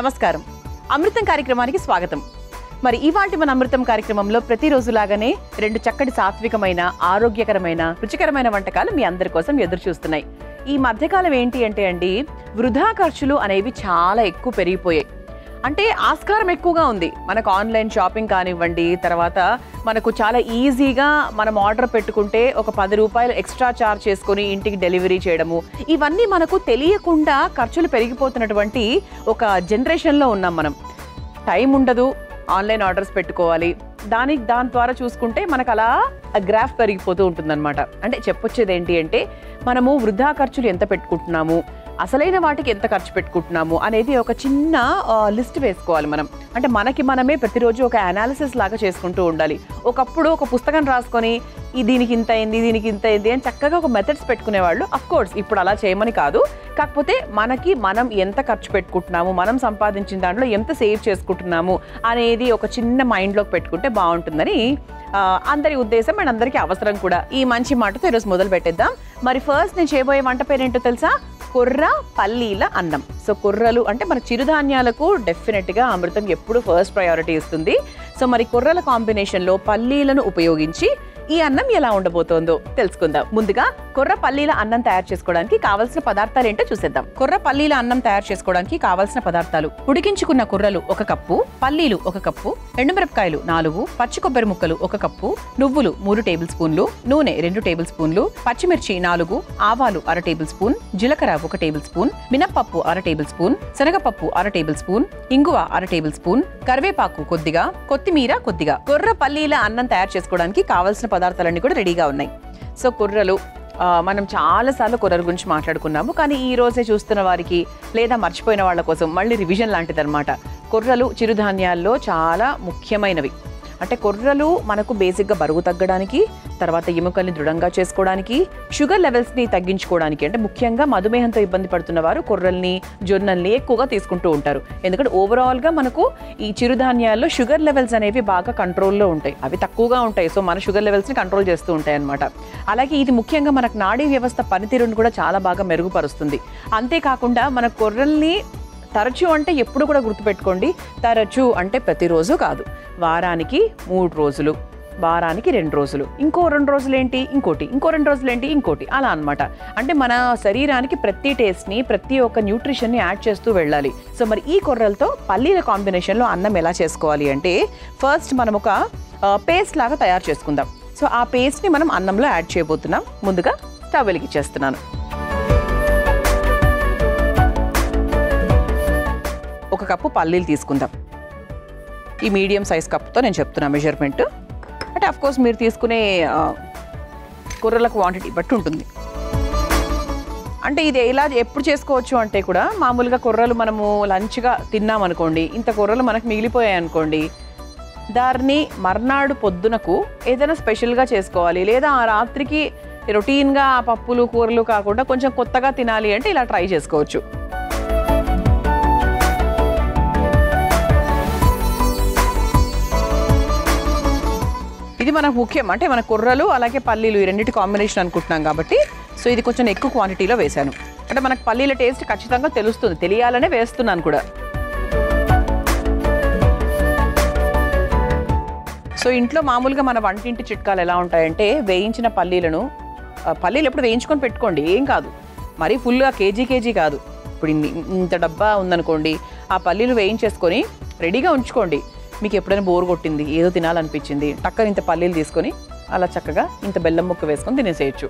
నమస్కారం. అమృతం కార్యక్రమానికి స్వాగతం. మరి ఇవాల్టి మన అమృతం కార్యక్రమంలో ప్రతిరోజులాగానే రెండు చక్కటి సాత్వికమైన, ఆరోగ్యకరమైన, రుచికరమైన వంటకాలు మీ అందరి కోసం ఎదురు చూస్తున్నాయి. ఈ మధ్యకాలం ఏంటి అంటే అండి, వృధా ఖర్చులు అనేవి చాలా ఎక్కువ పెరిగిపోయాయి. అంటే ఆస్కారం ఎక్కువగా ఉంది. మనకు ఆన్లైన్ షాపింగ్ కానివ్వండి, తర్వాత మనకు చాలా ఈజీగా మనం ఆర్డర్ పెట్టుకుంటే ఒక 10 రూపాయలు ఎక్స్ట్రా ఛార్జ్ చేసుకొని ఇంటికి డెలివరీ చేయడము, ఇవన్నీ మనకు తెలియకుండా ఖర్చులు పెరిగిపోతున్నటువంటి ఒక జనరేషన్లో ఉన్నాం మనం. టైం ఉండదు, ఆన్లైన్ ఆర్డర్స్ పెట్టుకోవాలి, దాని ద్వారా చూసుకుంటే మనకు అలా గ్రాఫ్ పెరిగిపోతూ ఉంటుందన్నమాట. అంటే చెప్పొచ్చేది ఏంటి అంటే, మనము వృధా ఖర్చులు ఎంత పెట్టుకుంటున్నాము, అసలైన వాటికి ఎంత ఖర్చు పెట్టుకుంటున్నాము అనేది ఒక చిన్న లిస్ట్ వేసుకోవాలి మనం. అంటే మనకి మనమే ప్రతిరోజు ఒక అనాలిసిస్ లాగా చేసుకుంటూ ఉండాలి. ఒకప్పుడు ఒక పుస్తకం రాసుకొని దీనికి ఇంత అయింది, దీనికి ఇంత అయింది అని చక్కగా ఒక మెథడ్స్ పెట్టుకునేవాళ్ళు. అఫ్కోర్స్ ఇప్పుడు అలా చేయమని కాదు, కాకపోతే మనకి మనం ఎంత ఖర్చు పెట్టుకుంటున్నాము, మనం సంపాదించిన దాంట్లో ఎంత సేవ్ చేసుకుంటున్నాము అనేది ఒక చిన్న మైండ్లోకి పెట్టుకుంటే బాగుంటుందని అందరి ఉద్దేశం అండ్ అందరికీ అవసరం కూడా. ఈ మంచి మాటతో ఈరోజు మొదలు పెట్టేద్దాం. మరి ఫస్ట్ నేను చేయబోయే వంట పేరేంటో తెలుసా? కొర్ర పల్లీల అన్నం. సో కొర్రలు అంటే మన చిరుధాన్యాలకు డెఫినెట్గా అమృతం ఎప్పుడు ఫస్ట్ ప్రయారిటీ ఇస్తుంది. సో మరి కొర్రల కాంబినేషన్లో పల్లీలను ఉపయోగించి ఈ అన్నం ఎలా ఉండబోతోందో తెలుసుకుందాం. ముందుగా కొర్ర పల్లీల అన్నం తయారు చేసుకోవడానికి కావాల్సిన పదార్థాలు ఏంటో చూసేద్దాం. కొర్ర పల్లీల అన్నం తయారు చేసుకోవడానికి కావాల్సిన పదార్థాలు: ఉడికించుకున్న కొర్రలు 1 కప్పు, పల్లీలు 1 కప్పు, ఎండుమిరపకాయలు 4, పచ్చి కొబ్బరి ముక్కలు 1 కప్పు, నువ్వులు 3 టేబుల్ స్పూన్లు, నూనె 2 టేబుల్ స్పూన్లు, పచ్చిమిర్చి 4, ఆవాలు 1/2 టేబుల్ స్పూన్, జీలకర్ర 1 టేబుల్ స్పూన్, మినప్పప్పు 1/2 టేబుల్ స్పూన్, శనగపప్పు 1/2 టేబుల్ స్పూన్, ఇంగువ 1/2 టేబుల్ స్పూన్, కరివేపాకు కొద్దిగా, కొత్తిమీర కొద్దిగా. కొర్ర పల్లీల అన్నం తయారు చేసుకోవడానికి కావాల్సిన పదార్థాలన్నీ కూడా రెడీగా ఉన్నాయి. సో కొర్రలు మనం చాలాసార్లు కొర్రల గురించి మాట్లాడుకున్నాము, కానీ ఈ రోజే చూస్తున్న వారికి లేదా మర్చిపోయిన వాళ్ళ కోసం మళ్ళీ రివిజన్ లాంటిది అనమాట. కొర్రలు చిరుధాన్యాల్లో చాలా ముఖ్యమైనవి. అంటే కొర్రలు మనకు బేసిక్గా బరువు తగ్గడానికి, తర్వాత ఎముకల్ని దృఢంగా చేసుకోవడానికి, షుగర్ లెవెల్స్ని తగ్గించుకోవడానికి, అంటే ముఖ్యంగా మధుమేహంతో ఇబ్బంది పడుతున్న వారు కొర్రల్ని, జొన్నల్ని ఎక్కువగా తీసుకుంటూ ఉంటారు. ఎందుకంటే ఓవరాల్గా మనకు ఈ చిరుధాన్యాల్లో షుగర్ లెవెల్స్ అనేవి బాగా కంట్రోల్లో ఉంటాయి, అవి తక్కువగా ఉంటాయి. సో మన షుగర్ లెవెల్స్ని కంట్రోల్ చేస్తూ ఉంటాయి అన్నమాట. అలాగే ఇది ముఖ్యంగా మనకు నాడీ వ్యవస్థ పనితీరును కూడా చాలా బాగా మెరుగుపరుస్తుంది. అంతేకాకుండా మన కొర్రల్ని తరచూ అంటే ఎప్పుడు కూడా గుర్తుపెట్టుకోండి, తరచూ అంటే ప్రతిరోజు కాదు, వారానికి 3 రోజులు, వారానికి 2 రోజులు, ఇంకో 2 రోజులు ఏంటి ఇంకోటి, ఇంకో 2 రోజులు ఏంటి ఇంకోటి, అలా అనమాట. అంటే మన శరీరానికి ప్రతి టేస్ట్ని, ప్రతి ఒక్క న్యూట్రిషన్ని యాడ్ చేస్తూ వెళ్ళాలి. సో మరి ఈ కొర్రలతో పల్లీల కాంబినేషన్లో అన్నం ఎలా చేసుకోవాలి అంటే, ఫస్ట్ మనం ఒక పేస్ట్ లాగా తయారు చేసుకుందాం. సో ఆ పేస్ట్ని మనం అన్నంలో యాడ్ చేయబోతున్నాం. ముందుగా స్టవ్ వెలిగించేస్తున్నాను. 1 కప్పు పల్లీలు తీసుకుందాం. ఈ మీడియం సైజ్ కప్తో నేను చెప్తున్నా మెజర్మెంట్. అంటే అఫ్కోర్స్ మీరు తీసుకునే కొర్రల క్వాంటిటీ బట్టి ఉంటుంది. అంటే ఇది ఇలా ఎప్పుడు చేసుకోవచ్చు అంటే కూడా, మామూలుగా కొర్రలు మనము లంచ్గా తిన్నామనుకోండి, ఇంత కొర్రలు మనకు మిగిలిపోయాయి అనుకోండి, దాన్ని మర్నాడు పొద్దునకు ఏదైనా స్పెషల్గా చేసుకోవాలి, లేదా ఆ రాత్రికి రొటీన్గా ఆ పప్పులు కూరలు కాకుండా కొంచెం కొత్తగా తినాలి అంటే ఇలా ట్రై చేసుకోవచ్చు. ఇది మనకు ముఖ్యం. అంటే మన కొర్రలు అలాగే పల్లీలు ఈ రెండింటి కాంబినేషన్ అనుకుంటున్నాం కాబట్టి, సో ఇది కొంచెం ఎక్కువ క్వాంటిటీలో వేశాను. అంటే మనకు పల్లీల టేస్ట్ ఖచ్చితంగా తెలుస్తుంది, తెలియాలనే వేస్తున్నాను కూడా. సో ఇంట్లో మామూలుగా మన వంటింటి చిట్కాలు ఎలా ఉంటాయంటే, వేయించిన పల్లీలు ఎప్పుడు వేయించుకొని పెట్టుకోండి, ఏం కాదు. మరీ ఫుల్గా కేజీ కాదు. ఇప్పుడు ఇంత డబ్బా ఉందనుకోండి, ఆ పల్లీలు వేయించేసుకొని రెడీగా ఉంచుకోండి. మీకు ఎప్పుడైనా బోర్ కొట్టింది, ఏదో తినాలనిపించింది, టక్కన ఇంత పల్లీలు తీసుకొని అలా చక్కగా ఇంత బెల్లం ముక్క వేసుకొని తినేసేయచ్చు.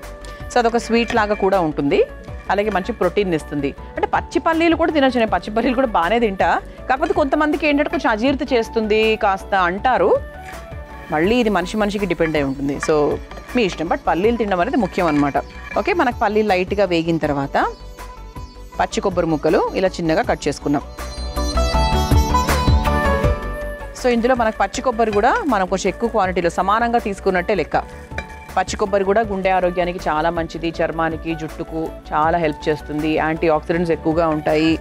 సో అదొక స్వీట్ లాగా కూడా ఉంటుంది, అలాగే మంచి ప్రోటీన్ ఇస్తుంది. అంటే పచ్చి పల్లీలు కూడా తినొచ్చు, నేను పచ్చి పల్లీలు కూడా బాగానే తింటా. కాకపోతే కొంతమందికి ఏంటంటే కొంచెం అజీర్తి చేస్తుంది కాస్త అంటారు. మళ్ళీ ఇది మనిషికి డిపెండ్ అయి ఉంటుంది. సో మీ ఇష్టం, బట్ పల్లీలు తినడం అనేది ముఖ్యం అనమాట. ఓకే, మనకు పల్లీలు లైట్గా వేగిన తర్వాత పచ్చి కొబ్బరి ముక్కలు ఇలా చిన్నగా కట్ చేసుకున్నాం. సో ఇందులో మనకు పచ్చి కొబ్బరి కూడా మనం కొంచెం ఎక్కువ క్వాంటిటీలో సమానంగా తీసుకున్నట్టే లెక్క. పచ్చి కొబ్బరి కూడా గుండె ఆరోగ్యానికి చాలా మంచిది, చర్మానికి, జుట్టుకు చాలా హెల్ప్ చేస్తుంది, యాంటీ ఆక్సిడెంట్స్ ఎక్కువగా ఉంటాయి,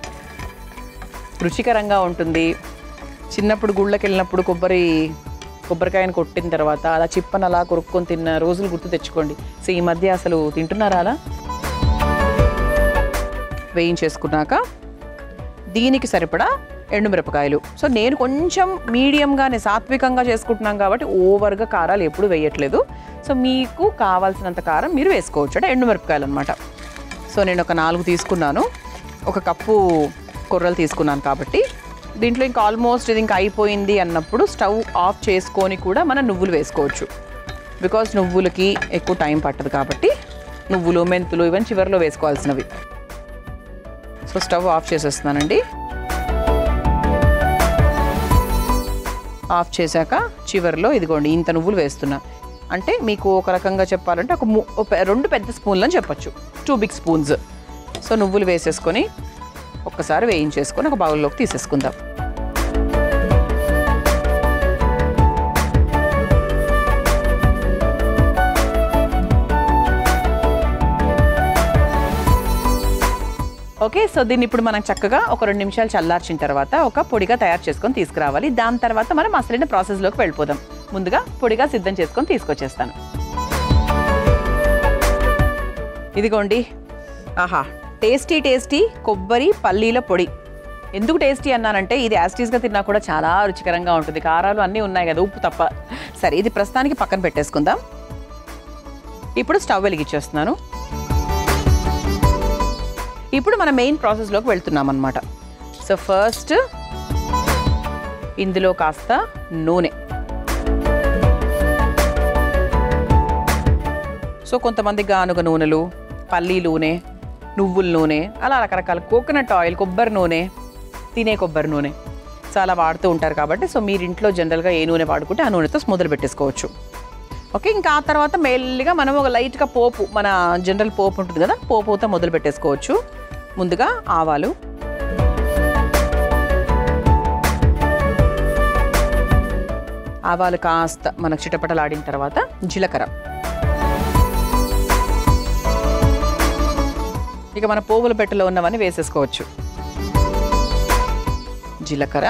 రుచికరంగా ఉంటుంది. చిన్నప్పుడు గుళ్ళకి వెళ్ళినప్పుడు కొబ్బరికాయను కొట్టిన తర్వాత అలా చిప్పని అలా కొరుక్కొని తిన్న రోజులు గుర్తు తెచ్చుకోండి. సో ఈ మధ్య అసలు తింటున్నారా అలా? వేయించేసుకున్నాక దీనికి సరిపడా ఎండుమిరపకాయలు. సో నేను కొంచెం మీడియంగానే సాత్వికంగా చేసుకుంటున్నాం కాబట్టి ఓవర్గా కారాలు ఎప్పుడు వేయట్లేదు. సో మీకు కావాల్సినంత కారం మీరు వేసుకోవచ్చు, అంటే ఎండుమిరపకాయలు అనమాట. సో నేను ఒక 4 తీసుకున్నాను. 1 కప్పు కొర్రలు తీసుకున్నాను కాబట్టి దీంట్లో ఇంకా ఆల్మోస్ట్ ఇది ఇంకా అయిపోయింది అన్నప్పుడు స్టవ్ ఆఫ్ చేసుకొని కూడా మనం నువ్వులు వేసుకోవచ్చు. బికాజ్ నువ్వులకి ఎక్కువ టైం పట్టదు కాబట్టి నువ్వులు, మెంతులు ఇవన్నీ చివరిలో వేసుకోవాల్సినవి. సో స్టవ్ ఆఫ్ చేసేస్తున్నానండి. ఆఫ్ చేశాక చివరిలో ఇదిగోండి ఇంత నువ్వులు వేస్తున్నా. అంటే మీకు ఒక రకంగా చెప్పాలంటే ఒక 2 పెద్ద స్పూన్లు అని చెప్పచ్చు, 2 బిగ్ స్పూన్స్. సో నువ్వులు వేసేసుకొని ఒక్కసారి వేయించేసుకొని ఒక బౌల్లోకి తీసేసుకుందాం. ఓకే, సో దీన్ని ఇప్పుడు మనం చక్కగా ఒక 2 నిమిషాలు చల్లార్చిన తర్వాత ఒక పొడిగా తయారు చేసుకొని తీసుకురావాలి. దాని తర్వాత మనం అసలైన ప్రాసెస్లోకి వెళ్ళిపోదాం. ముందుగా పొడిగా సిద్ధం చేసుకొని తీసుకొచ్చేస్తాను. ఇదిగోండి, ఆహా, టేస్టీ టేస్టీ కొబ్బరి పల్లీల పొడి. ఎందుకు టేస్టీ అన్నానంటే ఇది యాస్టీస్గా తిన్నా కూడా చాలా రుచికరంగా ఉంటుంది. కారాలు అన్నీ ఉన్నాయి కదా, ఉప్పు తప్ప. సరే, ఇది ప్రస్తుతానికి పక్కన పెట్టేసుకుందాం. ఇప్పుడు స్టవ్ వెలిగించేస్తున్నాను. ఇప్పుడు మన మెయిన్ ప్రాసెస్లోకి వెళ్తున్నాం అన్నమాట. సో ఫస్ట్ ఇందులో కాస్త నూనె. సో కొంతమంది గానుగ నూనెలు, పల్లీ నూనె, నువ్వుల నూనె, అలా రకరకాల కోకోనట్ ఆయిల్, కొబ్బరి నూనె, తినే కొబ్బరి నూనె చాలా వాడుతూ ఉంటారు కాబట్టి సో మీరు ఇంట్లో జనరల్గా ఏ నూనె వాడుకుంటే ఆ నూనెతో మొదలు పెట్టేసుకోవచ్చు. ఓకే, ఇంకా ఆ తర్వాత మెల్లిగా మనం ఒక లైట్గా పోపు, మన జనరల్ పోపు ఉంటుంది కదా, పోపుతో మొదలు పెట్టేసుకోవచ్చు. ముందుగా ఆవాలు, ఆవాలు కాస్త మనకు చిటపటలాడిన తర్వాత జీలకర్ర. ఇక మన పోపుల పెట్టెలో ఉన్నవన్నీ వేసేసుకోవచ్చు. జీలకర్ర,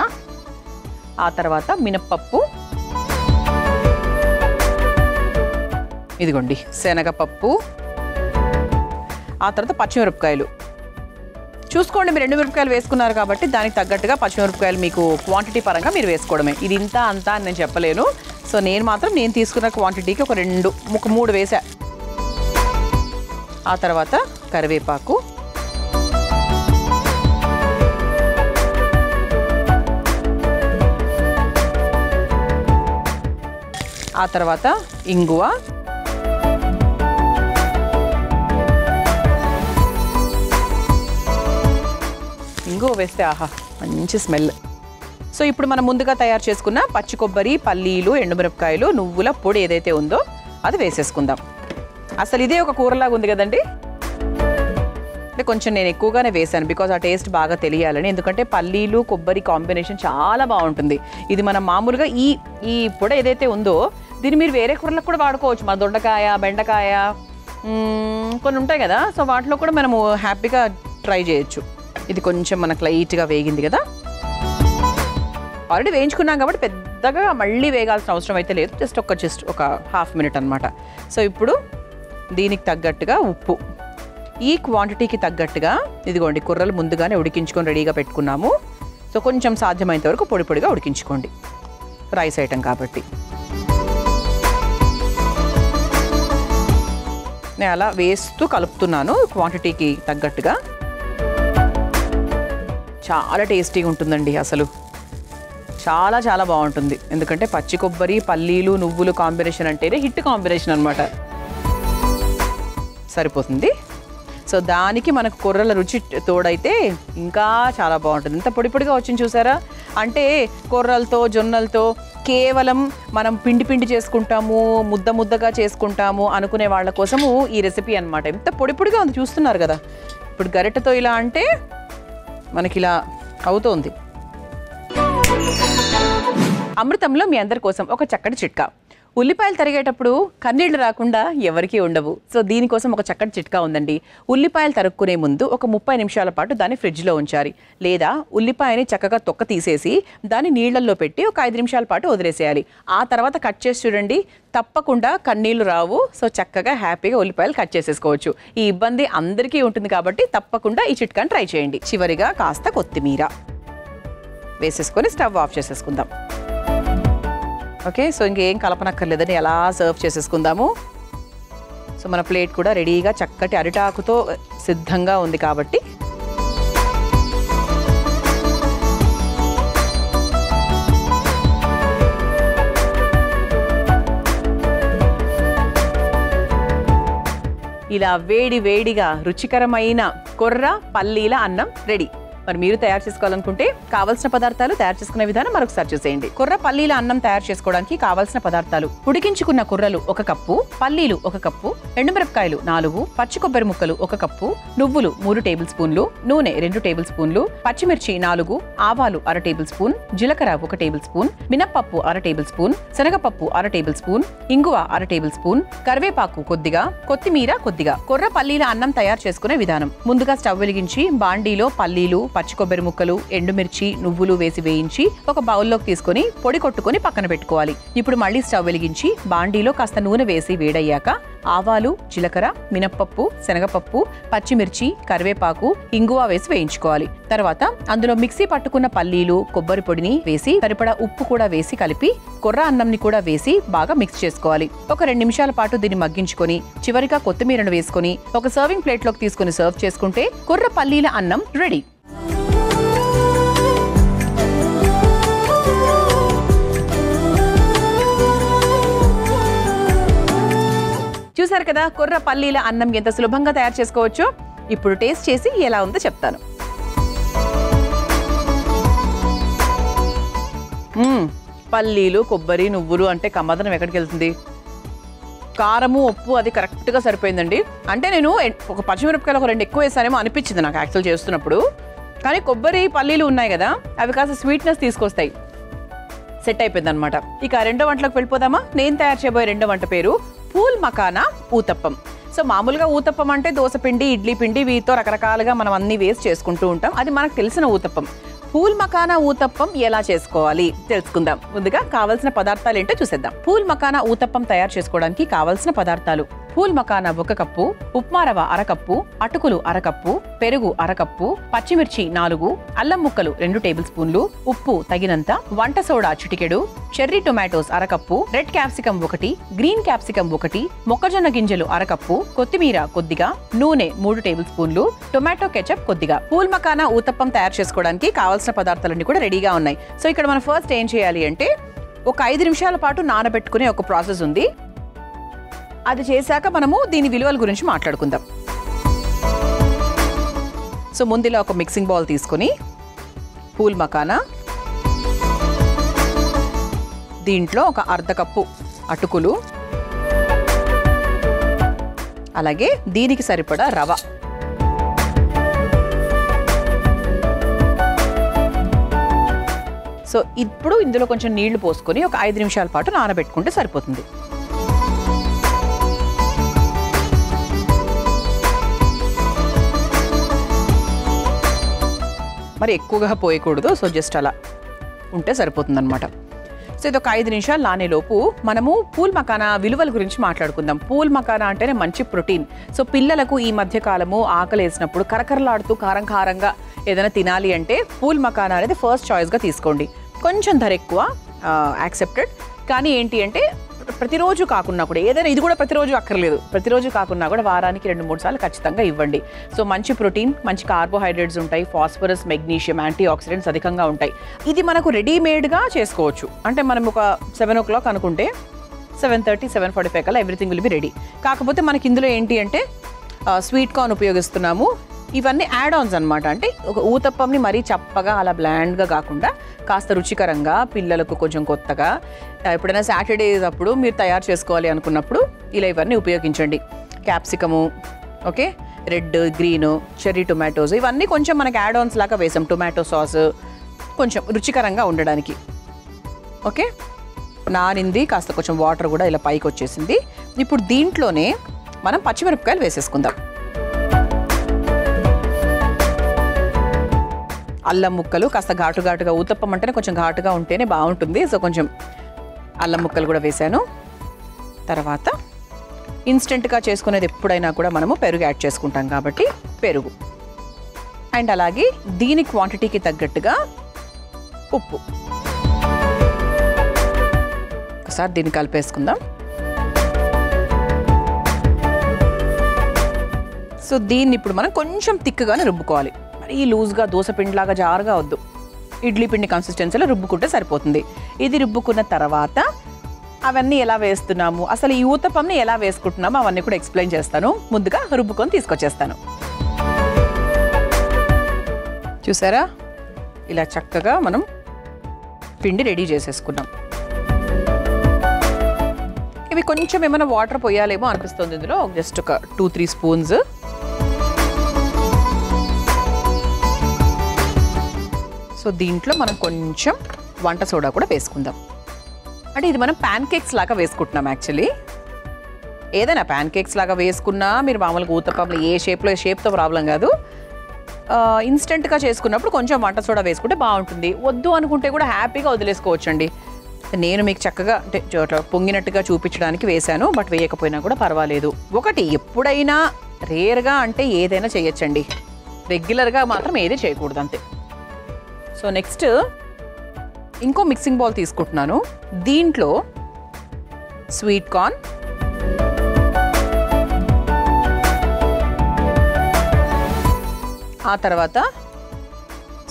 ఆ తర్వాత మినప్పప్పు, ఇదిగోండి శనగపప్పు, ఆ తర్వాత పచ్చిమిరపకాయలు. చూసుకోండి, మీరు 2 మిరపకాయలు వేసుకున్నారు కాబట్టి దానికి తగ్గట్టుగా పచ్చిమిరపకాయలు మీకు క్వాంటిటీ పరంగా మీరు వేసుకోవడమే. ఇది ఇంత అంతా అని నేను చెప్పలేను. సో నేను తీసుకున్న క్వాంటిటీకి ఒక 3 వేసా. ఆ తర్వాత కరివేపాకు, ఆ తర్వాత ఇంగువ, ఇంగువ వేస్తే ఆహా మంచి స్మెల్. సో ఇప్పుడు మనం ముందుగా తయారు చేసుకున్న పచ్చి కొబ్బరి, పల్లీలు, ఎండుమిరపకాయలు, నువ్వుల పొడి ఏదైతే ఉందో అది వేసేసుకుందాం. అసలు ఇదే ఒక కూరలాగా ఉంది కదండి. అంటే కొంచెం నేను ఎక్కువగానే వేసాను బికాజ్ ఆ టేస్ట్ బాగా తెలియాలని. ఎందుకంటే పల్లీలు కొబ్బరి కాంబినేషన్ చాలా బాగుంటుంది. ఇది మనం మామూలుగా ఈ పొడి ఏదైతే ఉందో దీన్ని మీరు వేరే కూరలకు కూడా వాడుకోవచ్చు. మన దొండకాయ, బెండకాయ కొన్ని ఉంటాయి కదా, సో వాటిలో కూడా మనము హ్యాపీగా ట్రై చేయొచ్చు. ఇది కొంచెం మనకు లైట్గా వేగింది కదా, ఆల్రెడీ వేయించుకున్నాం కాబట్టి పెద్దగా మళ్ళీ వేగాల్సిన అవసరం అయితే లేదు. జస్ట్ ఒక ½ మినిట్ అనమాట. సో ఇప్పుడు దీనికి తగ్గట్టుగా ఉప్పు, ఈ క్వాంటిటీకి తగ్గట్టుగా ఇదిగోండి కుర్రలు ముందుగానే ఉడికించుకొని రెడీగా పెట్టుకున్నాము. సో కొంచెం సాధ్యమైనంత వరకు పొడి పొడిగా ఉడికించుకోండి, రైస్ ఐటెం కాబట్టి. నేను అలా వేస్తూ కలుపుతున్నాను క్వాంటిటీకి తగ్గట్టుగా. చాలా టేస్టీగా ఉంటుందండి, అసలు చాలా చాలా బాగుంటుంది. ఎందుకంటే పచ్చి కొబ్బరి, పల్లీలు, నువ్వులు కాంబినేషన్ అంటేనే హిట్ కాంబినేషన్ అనమాట. సరిపోతుంది. సో దానికి మనకు కొర్రల రుచి తోడైతే ఇంకా చాలా బాగుంటుంది. ఇంత పొడి పొడిగా వచ్చింది చూసారా. అంటే కొర్రలతో, జొన్నలతో కేవలం మనం పిండి చేసుకుంటాము, ముద్దగా చేసుకుంటాము అనుకునే వాళ్ళ కోసము ఈ రెసిపీ అనమాట. ఎంత పొడి పొడిగా ఉంది చూస్తున్నారు కదా. ఇప్పుడు గరిటెతో ఇలా అంటే మనకి ఇలా అవుతోంది. అమృతంలో మీ అందరి కోసం ఒక చక్కటి చిట్కా. ఉల్లిపాయలు తరిగేటప్పుడు కన్నీళ్లు రాకుండా ఎవరికీ ఉండవు. సో దీనికోసం ఒక చక్కటి చిట్కా ఉందండి. ఉల్లిపాయలు తరుక్కునే ముందు ఒక 30 నిమిషాల పాటు దాన్ని ఫ్రిడ్జ్లో ఉంచాలి. లేదా ఉల్లిపాయని చక్కగా తొక్క తీసేసి దాన్ని నీళ్లలో పెట్టి ఒక 5 నిమిషాల పాటు వదిలేసేయాలి. ఆ తర్వాత కట్ చేసి చూడండి, తప్పకుండా కన్నీళ్లు రావు. సో చక్కగా హ్యాపీగా ఉల్లిపాయలు కట్ చేసేసుకోవచ్చు. ఈ ఇబ్బంది అందరికీ ఉంటుంది కాబట్టి తప్పకుండా ఈ చిట్కాని ట్రై చేయండి. చివరిగా కాస్త కొత్తిమీర. వేసేసుకొని స్టవ్ ఆఫ్ చేసేసుకుందాం. ఓకే, సో ఇంకేం కలపనక్కర్లేదని ఎలా సర్వ్ చేసేసుకుందాము. సో మన ప్లేట్ కూడా రెడీగా చక్కటి అరిటాకుతో సిద్ధంగా ఉంది కాబట్టి ఇలా వేడి వేడిగా రుచికరమైన కొర్ర పల్లీల అన్నం రెడీ. మరి మీరు తయారు చేసుకోవాలనుకుంటే కావాల్సిన పదార్థాలు, తయారు చేసుకునే విధానం మరొకసారి చూసేయండి. కొర్ర పల్లీల అన్నం తయారు చేసుకోవడానికి కావాల్సిన పదార్థాలు: ఉడికించుకున్న కొర్రలు 1 కప్పు, పల్లీలు 1 కప్పు, ఎండుమిరపకాయలు 4, పచ్చి కొబ్బరి ముక్కలు 1 కప్పు, నువ్వులు 3 టేబుల్ స్పూన్లు, నూనె 2 టేబుల్ స్పూన్లు, పచ్చిమిర్చి 4, ఆవాలు 1/2 టేబుల్ స్పూన్, జీలకర్ర 1 టేబుల్ స్పూన్, మినప్పప్పు 1/2 టేబుల్ స్పూన్, శనగపప్పు 1/2 టేబుల్ స్పూన్, ఇంగువ 1/2 టేబుల్ స్పూన్, కరివేపాకు కొద్దిగా, కొత్తిమీర కొద్దిగా. కొర్ర పల్లీల అన్నం తయారు చేసుకునే విధానం: ముందుగా స్టవ్ వెలిగించి బాండీలో పల్లీలు, పచ్చి కొబ్బరి ముక్కలు, ఎండుమిర్చి, నువ్వులు వేసి వేయించి ఒక బౌల్లోకి తీసుకొని పొడి కొట్టుకొని పక్కన పెట్టుకోవాలి. ఇప్పుడు మళ్ళీ స్టవ్ వెలిగించి బాండీలో కాస్త నూనె వేసి వేడయ్యాక ఆవాలు, జీలకర్ర, మినప్పప్పు, శనగపప్పు, పచ్చిమిర్చి, కరివేపాకు, ఇంగువ వేసి వేయించుకోవాలి. తర్వాత అందులో మిక్సీ పట్టుకున్న పల్లీలు, కొబ్బరి పొడిని వేసి సరిపడా ఉప్పు కూడా వేసి కలిపి కొర్ర అన్నంని కూడా వేసి బాగా మిక్స్ చేసుకోవాలి. ఒక 2 నిమిషాల పాటు దీన్ని మగ్గించుకొని చివరిగా కొత్తిమీరను వేసుకొని ఒక సర్వింగ్ ప్లేట్లోకి తీసుకొని సర్వ్ చేసుకుంటే కొర్ర పల్లీల అన్నం రెడీ. చూసారు కదా కొర్ర పల్లీల అన్నం ఎంత సులభంగా తయారు చేసుకోవచ్చో. ఇప్పుడు టేస్ట్ చేసి ఎలా ఉందో చెప్తాను. పల్లీలు, కొబ్బరి, నువ్వులు అంటే కమ్మదనం ఎక్కడికి వెళ్తుంది. కారము, ఉప్పు అది కరెక్ట్గా సరిపోయిందండి. అంటే నేను ఒక పచ్చిమిరపకాయలు ఒక 2 ఎక్కువ వేసానేమో అనిపించింది నాకు యాక్చువల్ చేస్తున్నప్పుడు. కానీ కొబ్బరి, పల్లీలు ఉన్నాయి కదా, అవి కాస్త స్వీట్నెస్ తీసుకొస్తాయి. సెట్ అయిపోయింది అనమాట. ఇక రెండో వంటలోకి వెళ్ళిపోదామా. నేను తయారు చేయబోయే రెండో వంట పేరు పూల్ మకానా ఊతప్పం. సో మామూలుగా ఊతప్పం అంటే దోశ పిండి, ఇడ్లీ పిండి, వీటితో రకరకాలుగా మనం అన్ని వేసి చేసుకుంటూ ఉంటాం. అది మనకు తెలిసిన ఊతప్పం. పూల్ మకానా ఊతప్పం ఎలా చేసుకోవాలి తెలుసుకుందాం. ముందుగా కావాల్సిన పదార్థాలు ఏంటో చూసేద్దాం. పూల్ మకానా ఊతప్పం తయారు చేసుకోవడానికి కావాల్సిన పదార్థాలు: పూల్ మకానా 1 కప్పు, ఉప్మా రవ్వ 1/2 కప్పు, అటుకులు 1/2 కప్పు, పెరుగు 1/2 కప్పు, పచ్చిమిర్చి 4, అల్లం ముక్కలు 2 టేబుల్ స్పూన్లు, ఉప్పు తగినంత, వంట సోడా చిటికెడు, cherry tomatoes 1/2 cup, red capsicum 1, green capsicum 1, మొక్కజొన్న గింజలు 1/2 కప్పు, కొత్తిమీర కొద్దిగా, నూనె 3 టేబుల్ స్పూన్లు, టొమాటో కెచప్ కొద్దిగా. పూల్ మకానా ఊతప్పం తయారు చేసుకోవడానికి కావాల్సిన పదార్థాలన్నీ కూడా రెడీగా ఉన్నాయి. సో ఇక్కడ మనం ఫస్ట్ ఏం చేయాలి అంటే ఒక 5 నిమిషాల పాటు నానబెట్టుకునే ఒక ప్రాసెస్ ఉంది. అది చేశాక మనము దీని విలువల గురించి మాట్లాడుకుందాం. సో ముందులో ఒక మిక్సింగ్ బౌల్ తీసుకొని పూల్ మకానా, దీంట్లో ఒక 1/2 కప్పు అటుకులు, అలాగే దీనికి సరిపడా రవ, సో ఇప్పుడు ఇందులో కొంచెం నీళ్లు పోసుకొని ఒక 5 నిమిషాల పాటు నానబెట్టుకుంటే సరిపోతుంది. మరి ఎక్కువగా పోయకూడదు. సో జస్ట్ అలా ఉంటే సరిపోతుంది అనమాట. సో ఇది ఒక 5 నిమిషాలు నానేలోపు మనము పూల్ మకానా విలువల గురించి మాట్లాడుకుందాం. పూల్ మకానా అంటేనే మంచి ప్రోటీన్. సో పిల్లలకు ఈ మధ్య కాలము ఆకలి వేసినప్పుడు కరకరలాడుతూ కారం కారంగా ఏదైనా తినాలి అంటే పూల్ మకానా అనేది ఫస్ట్ చాయిస్గా తీసుకోండి. కొంచెం ధర ఎక్కువ, యాక్సెప్టెడ్. కానీ ఏంటి అంటే ప్రతిరోజు కాకున్నా కూడా ఏదైనా, ఇది కూడా ప్రతిరోజు అక్కర్లేదు, ప్రతిరోజు కాకున్నా కూడా వారానికి 2-3 సార్లు ఖచ్చితంగా ఇవ్వండి. సో మంచి ప్రోటీన్, మంచి కార్బోహైడ్రేట్స్ ఉంటాయి, ఫాస్ఫరస్, మెగ్నీషియం, యాంటీ ఆక్సిడెంట్స్ అధికంగా ఉంటాయి. ఇది మనకు రెడీమేడ్గా చేసుకోవచ్చు. అంటే మనం ఒక 7 o'clock అనుకుంటే 7:30, 7:45 కల్లా ఎవ్రీథింగ్ విల్ బి రెడీ. కాకపోతే మనకి ఇందులో ఏంటి అంటే స్వీట్ కార్న్ ఉపయోగిస్తున్నాము. ఇవన్నీ యాడ్ ఆన్స్ అనమాట. అంటే ఒక ఊతప్పంని మరీ చప్పగా అలా బ్లాండ్గా కాకుండా కాస్త రుచికరంగా, పిల్లలకు కొంచెం కొత్తగా, ఎప్పుడైనా సాటర్డేస్ అప్పుడు మీరు తయారు చేసుకోవాలి అనుకున్నప్పుడు ఇలా ఇవన్నీ ఉపయోగించండి. Capsicum, okay, red, green, cherry tomatoes, ఇవన్నీ కొంచెం మనకి యాడ్ ఆన్స్ లాగా వేసాం. టొమాటో సాస్ కొంచెం రుచికరంగా ఉండడానికి. ఓకే, నానింది, కాస్త కొంచెం వాటర్ కూడా ఇలా పైకి వచ్చేసింది. ఇప్పుడు దీంట్లోనే మనం పచ్చిమిరపకాయలు వేసేసుకుందాం. అల్లం ముక్కలు కాస్త ఘాటుగా, ఊతప్పం అంటేనే కొంచెం ఘాటుగా ఉంటేనే బాగుంటుంది. సో కొంచెం అల్లం ముక్కలు కూడా వేసాను. తర్వాత ఇన్స్టెంట్గా చేసుకునేది ఎప్పుడైనా కూడా మనము పెరుగు యాడ్ చేసుకుంటాం కాబట్టి పెరుగు, అండ్ అలాగే దీని క్వాంటిటీకి తగ్గట్టుగా ఉప్పు. ఒకసారి దీన్ని కలిపేసుకుందాం. సో దీన్ని ఇప్పుడు మనం కొంచెం థిక్గానే రుబ్బుకోవాలి. మరి లూజ్గా దోశ పిండిలాగా జారుగా వద్దు. ఇడ్లీ పిండి కన్సిస్టెన్సీలో రుబ్బుకుంటే సరిపోతుంది. ఇది రుబ్బుకున్న తర్వాత అవన్నీ ఎలా వేస్తున్నాము, అసలు ఈ ఊతప్పంని ఎలా వేసుకుంటున్నాము అవన్నీ కూడా ఎక్స్ప్లెయిన్ చేస్తాను. ముందుగా రుబ్బుకొని తీసుకొచ్చేస్తాను. చూసారా, ఇలా చక్కగా మనం పిండి రెడీ చేసేసుకున్నాం. ఇవి కొంచెం ఏమైనా వాటర్ పోయాలేమో అనిపిస్తుంది. ఇందులో జస్ట్ ఒక 2-3 స్పూన్స్. సో దీంట్లో మనం కొంచెం వంట సోడా కూడా వేసుకుందాం. అంటే ఇది మనం ప్యాన్ కేక్స్ లాగా వేసుకుంటున్నాం. యాక్చువల్లీ ఏదైనా ప్యాన్ కేక్స్ లాగా వేసుకున్నా మీరు మామూలుగా ఊతప్పంలో ఏ షేప్తో ప్రాబ్లం కాదు. ఇన్స్టెంట్గా చేసుకున్నప్పుడు కొంచెం వంట సోడా వేసుకుంటే బాగుంటుంది. వద్దు అనుకుంటే కూడా హ్యాపీగా వదిలేసుకోవచ్చండి. నేను మీకు చక్కగా అంటే పొంగినట్టుగా చూపించడానికి వేశాను, బట్ వేయకపోయినా కూడా పర్వాలేదు. ఒకటి, ఎప్పుడైనా రేర్గా అంటే ఏదైనా చేయొచ్చండి, రెగ్యులర్గా మాత్రం ఏది చేయకూడదు అంతే. సో నెక్స్ట్ ఇంకో మిక్సింగ్ బౌల్ తీసుకుంటున్నాను. దీంట్లో స్వీట్ కార్న్, ఆ తర్వాత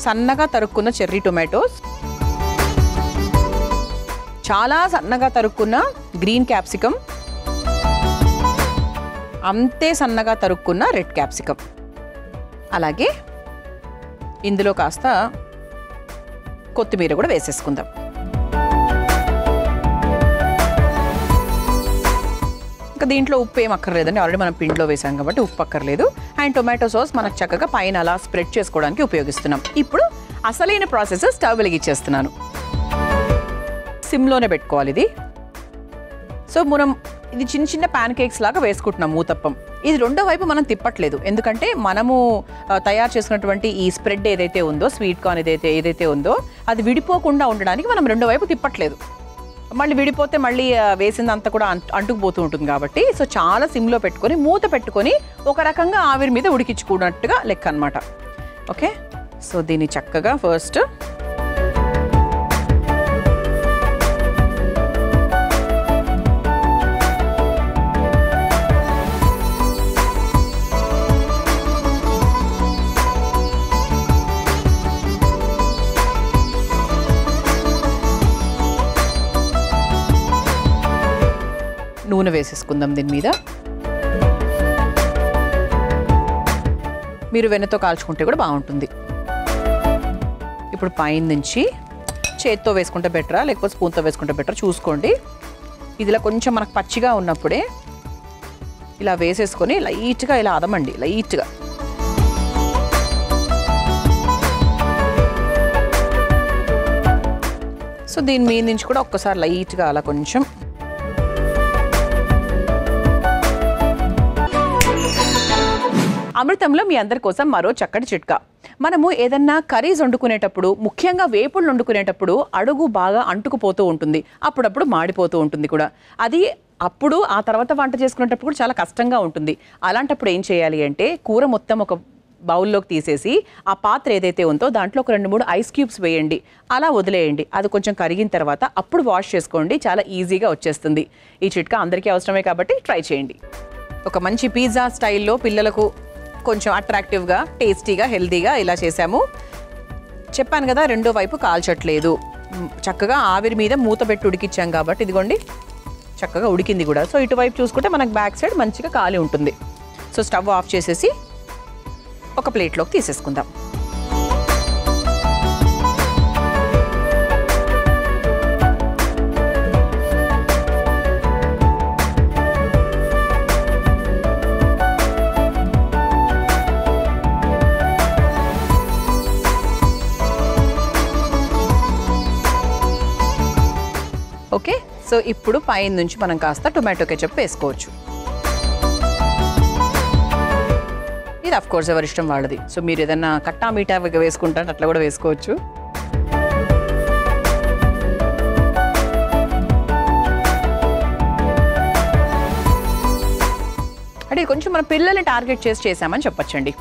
సన్నగా తరుక్కున్న చెర్రీ టొమాటోస్, చాలా సన్నగా తరుక్కున్న గ్రీన్ క్యాప్సికమ్, అంతే సన్నగా తరుక్కున్న రెడ్ క్యాప్సికమ్, అలాగే ఇందులో కాస్త కొత్తిమీర కూడా వేసేసుకుందాం. ఇంకా దీంట్లో ఉప్పు ఏం అక్కర్లేదండి, ఆల్రెడీ మనం పిండిలో వేసాం కాబట్టి ఉప్పు అక్కర్లేదు. అండ్ టొమాటో సాస్ మనకు చక్కగా పైన అలా స్ప్రెడ్ చేసుకోవడానికి ఉపయోగిస్తున్నాం. ఇప్పుడు అసలైన ప్రాసెస్ స్టవ్ వెలిగించేస్తున్నాను. సిమ్లోనే పెట్టుకోవాలి ఇది. సో మనం ఇది చిన్న చిన్న ప్యాన్ కేక్స్ లాగా వేసుకుంటున్నాం ఊతప్పం. ఇది రెండో వైపు మనం తిప్పట్లేదు, ఎందుకంటే మనము తయారు చేసుకున్నటువంటి ఈ స్ప్రెడ్ ఏదైతే ఉందో, స్వీట్ కార్న్ ఏదైతే ఉందో అది విడిపోకుండా ఉండడానికి మనం రెండో వైపు తిప్పట్లేదు. మళ్ళీ విడిపోతే మళ్ళీ వేసిందంతా కూడా అంటుకుపోతూ ఉంటుంది కాబట్టి సో చాలా సిమ్లో పెట్టుకొని మూత పెట్టుకొని ఒక రకంగా ఆవిరి మీద ఉడికించుకున్నట్టుగా లెక్క అన్నమాట. ఓకే, సో దీన్ని చక్కగా ఫస్ట్ నూనె వేసేసుకుందాం దీని మీద. మీరు వెన్నతో కాల్చుకుంటే కూడా బాగుంటుంది. ఇప్పుడు పైన నుంచి చేత్తో వేసుకుంటే బెటరా లేకపోతే స్పూన్తో వేసుకుంటే బెటరా చూసుకోండి. ఇదిలా కొంచెం మనకు పచ్చిగా ఉన్నప్పుడే ఇలా వేసేసుకొని లైట్గా ఇలా అదమండి, లైట్గా. సో దీని మీద నుంచి కూడా ఒక్కసారి లైట్గా అలా కొంచెం అమృతంలో మీ అందరి కోసం మరో చక్కటి చిట్కా. మనము ఏదన్నా కర్రీస్ వండుకునేటప్పుడు, ముఖ్యంగా వేపుళ్ళు వండుకునేటప్పుడు అడుగు బాగా అంటుకుపోతూ ఉంటుంది, అప్పుడప్పుడు మాడిపోతూ ఉంటుంది కూడా. అది అప్పుడు ఆ తర్వాత వంట చేసుకునేటప్పుడు కూడా చాలా కష్టంగా ఉంటుంది. అలాంటప్పుడు ఏం చేయాలి అంటే కూర మొత్తం ఒక బౌల్లోకి తీసేసి ఆ పాత్ర ఏదైతే ఉందో దాంట్లో ఒక 2-3 ఐస్ క్యూబ్స్ వేయండి, అలా వదిలేయండి. అది కొంచెం కరిగిన తర్వాత అప్పుడు వాష్ చేసుకోండి, చాలా ఈజీగా వచ్చేస్తుంది. ఈ చిట్కా అందరికీ అవసరమే కాబట్టి ట్రై చేయండి. ఒక మంచి పిజ్జా స్టైల్లో పిల్లలకు కొంచెం అట్రాక్టివ్గా, టేస్టీగా, హెల్తీగా ఇలా చేసాము. చెప్పాను కదా, రెండో వైపు కాల్చట్లేదు, చక్కగా ఆవిరి మీద మూత పెట్టి ఉడికిచ్చాం కాబట్టి ఇదిగోండి చక్కగా ఉడికింది కూడా. సో ఇటువైపు చూసుకుంటే మనకు బ్యాక్ సైడ్ మంచిగా కాలి ఉంటుంది. సో స్టవ్ ఆఫ్ చేసేసి ఒక ప్లేట్లోకి తీసేసుకుందాం. ఓకే, సో ఇప్పుడు పైన నుంచి మనం కాస్త టొమాటో కెచప్ వేసుకోవచ్చు. ఇది అఫ్ కోర్స్ ఎవరి ఇష్టం వాళ్ళది. సో మీరు ఏదైనా కట్టా మీఠా వేసుకుంటారు అట్లా కూడా వేసుకోవచ్చు. అంటే కొంచెం మన పిల్లల్ని టార్గెట్ చేసి చేసామని చెప్పొచ్చండి.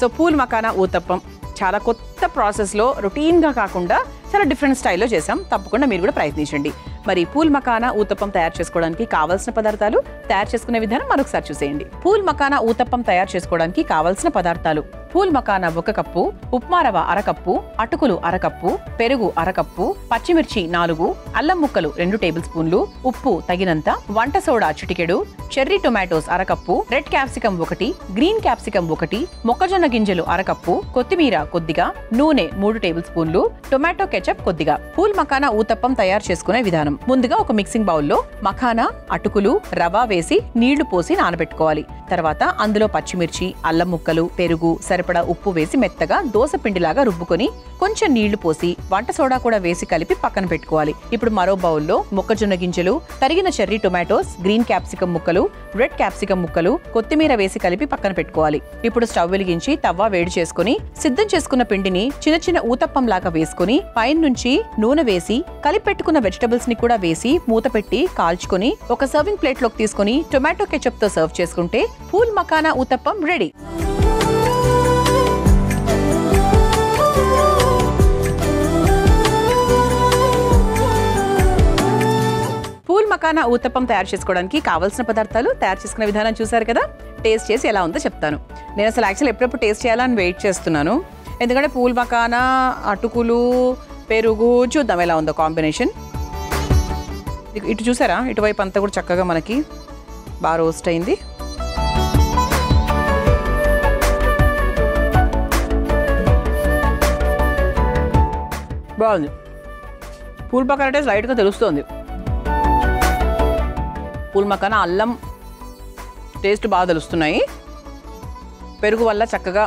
సో పూల్ మకానా ఊతప్పం చాలా కొత్త ప్రాసెస్లో రొటీన్గా కాకుండా చాలా డిఫరెంట్ స్టైల్లో చేసాం. తప్పకుండా మీరు కూడా ప్రయత్నించండి. మరి పూల్ మకానా ఊతప్పం తయారు చేసుకోవడానికి కావాల్సిన పదార్థాలు, తయారు చేసుకునే విధానం మరొకసారి చూసేయండి. పూల్ మకానా ఊతప్పం తయారు చేసుకోవడానికి కావాల్సిన పదార్థాలు: పూల్ మకానా 1 కప్పు, ఉప్మా రవ్వ 1/2 కప్పు, అటుకులు 1/2 కప్పు, పెరుగు 1/2 కప్పు, పచ్చిమిర్చి 4, అల్లం ముక్కలు 2 టేబుల్ స్పూన్లు, ఉప్పు తగినంత, వంట సోడా చిటికెడు, cherry tomatoes 1/2 cup, red capsicum 1, green capsicum 1, మొక్కజొన్న గింజలు 1/2 కప్పు, కొత్తిమీర కొద్దిగా, నూనె 3 టేబుల్ స్పూన్లు, టొమాటో కెచప్ కొద్దిగా. పూల్ మకానా ఊతప్పం తయారు చేసుకునే విధానం: ముందుగా ఒక మిక్సింగ్ బౌల్లో మకానా, అటుకులు, రవ్వ వేసి నీళ్లు పోసి నానబెట్టుకోవాలి. తర్వాత అందులో పచ్చిమిర్చి, అల్లం ముక్కలు, పెరుగు, సరిపడా ఉప్పు వేసి మెత్తగా దోస పిండిలాగా రుబ్బుకొని కొంచెం నీళ్లు పోసి వంట సోడా కూడా వేసి కలిపి పక్కన పెట్టుకోవాలి. ఇప్పుడు మరో బౌల్లో మొక్కజొన్న గింజలు, తరిగిన చెర్రీ టొమాటోస్, గ్రీన్ క్యాప్సికం ముక్కలు, రెడ్ క్యాప్సికం ముక్కలు, కొత్తిమీర వేసి కలిపి పక్కన పెట్టుకోవాలి. ఇప్పుడు స్టవ్ వెలిగించి తవ్వ వేడి చేసుకుని సిద్ధం చేసుకున్న పిండిని చిన్న చిన్న ఊతప్పం లాగా వేసుకుని పైన నుంచి నూనె వేసి కలిపి పెట్టుకున్న వెజిటబుల్స్ ని కూడా వేసి మూత పెట్టి కాల్చుకొని ఒక సర్వింగ్ ప్లేట్ లోకి తీసుకుని టొమాటో కెచప్ తో సర్వ్ చేసుకుంటే pool makhana uttapam ready. Pool makhana uttapam తయారు చేసుకోవడానికి కావాల్సిన పదార్థాలు, తయారు చేసుకునే విధానం చూసారు కదా. టేస్ట్ చేసి ఎలా ఉందో చెప్తాను. నేను అసలు యాక్చువల్ ఎప్పుడెప్పుడు టేస్ట్ చేయాలని వెయిట్ చేస్తున్నాను. ఎందుకంటే పూల్ మకానా, అటుకులు, పెరుగు చూద్దాం ఎలా ఉందో కాంబినేషన్. ఇటు చూసారా, ఇటువైపు అంతా కూడా చక్కగా మనకి బాగా రోస్ట్ అయింది. బాగుంది. పూల్ మకానా టేస్ట్ లైట్గా తెలుస్తుంది. పూల్ మకానా అల్లం టేస్ట్ బాగా తెలుస్తున్నాయి. పెరుగు వల్ల చక్కగా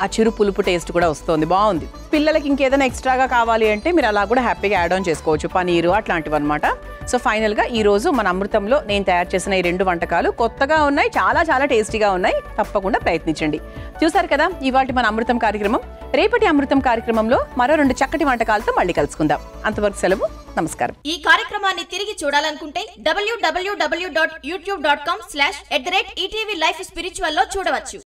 ఆ చిరు పులుపు టేస్ట్ కూడా వస్తుంది. బాగుంది. పిల్లలకి ఇంకేదైనా ఎక్స్ట్రాగా కావాలి అంటే మీరు అలా కూడా హ్యాపీగా యాడ్ ఆన్ చేసుకోవచ్చు, పనీరు అట్లాంటివి అనమాట. సో ఫైనల్గా ఈరోజు మన అమృతంలో నేను తయారు చేసిన ఈ 2 వంటకాలు కొత్తగా ఉన్నాయి, చాలా చాలా టేస్టీగా ఉన్నాయి. తప్పకుండా ప్రయత్నించండి. చూసారు కదా ఇవాళ మన అమృతం కార్యక్రమం. రేపటి అమృతం కార్యక్రమంలో మరో 2 చక్కటి వంటకాలతో మళ్ళీ కలుసుకుందాం. అంతవరకు సెలవు, నమస్కారం. ఈ కార్యక్రమాన్ని తిరిగి చూడాలనుకుంటే www.youtube.com/ETV Life Spiritual లో చూడవచ్చు.